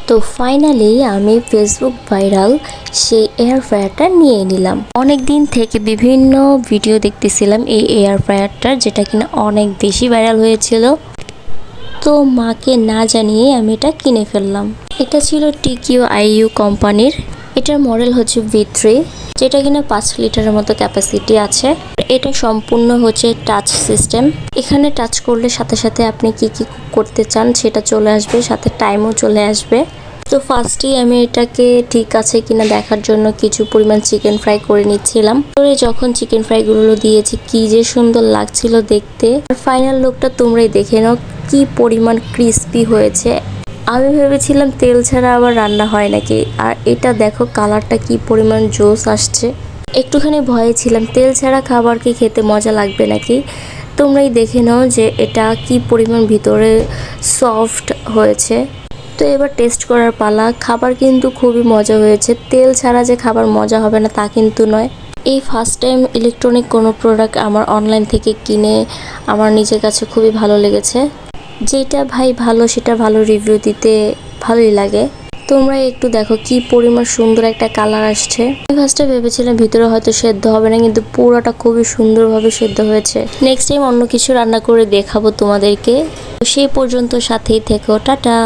তো ফাইনালি আমি Facebook viral সেই এয়ার ফ্রায়ারটা নিয়ে নিলাম। অনেক দিন থেকে বিভিন্ন ভিডিও দেখতেছিলাম এই এয়ার ফ্রায়ারটার, যেটা কিনা অনেক বেশি ভাইরাল হয়েছিল। তো মাকে না জানিয়ে আমি এটা কিনে ফেললাম। এটা ছিল TQIU কোম্পানির। এটার মডেল হচ্ছে V3, যেটা কিনা 5 লিটারের মতো ক্যাপাসিটি আছে। এটা সম্পূর্ণ হচ্ছে টাচ সিস্টেম। এখানে টাচ করলে সাথে সাথে আপনি কি কি করতে চান সেটা চলে আসবে, সাথে টাইমও চলে আসবে। তো ফার্স্টেই আমি এটাকে ঠিক আছে কিনা দেখার জন্য কিছু পরিমাণ চিকেন ফ্রাই করে নিচ্ছিলাম। পরে যখন চিকেন ফ্রাইগুলো দিয়েছি কি যে সুন্দর লাগছিল দেখতে। আর ফাইনাল লুকটা তোমরাই দেখে নাও কি পরিমাণ ক্রিস্পি হয়েছে। আমি ভেবেছিলাম তেল ছাড়া আবার রান্না হয় নাকি, আর এটা দেখো কালারটা কি পরিমাণ জোস আসছে। একটুখানি ভয়ে ছিলাম তেল ছাড়া খাবার কি খেতে মজা লাগবে নাকি। তোমরাই দেখে নাও যে এটা কি পরিমাণ ভিতরে সফট হয়েছে। তো এবার টেস্ট করার পালা। খাবার কিন্তু খুবই মজা হয়েছে। তেল ছাড়া যে খাবার মজা হবে না তা কিন্তু নয়। এই ফার্স্ট টাইম ইলেকট্রনিক কোনো প্রোডাক্ট আমার অনলাইন থেকে কিনে আমার নিজের কাছে খুবই ভালো লেগেছে। যেটা ভাই ভালো সেটা ভালো রিভিউ দিতে ভালোই লাগে। তোমরা একটু দেখো কি পরিমাণ সুন্দর একটা কালার আসছে। আমি ফার্স্টে ভেবেছিলাম ভিতরে হয়তো সেদ্ধ হবে না, কিন্তু পুরোটা খুবই সুন্দরভাবে সেদ্ধ হয়েছে। নেক্সট টাইম অন্য কিছু রান্না করে দেখাবো তোমাদেরকে। সেই পর্যন্ত সাথেই থেকো, টাটা।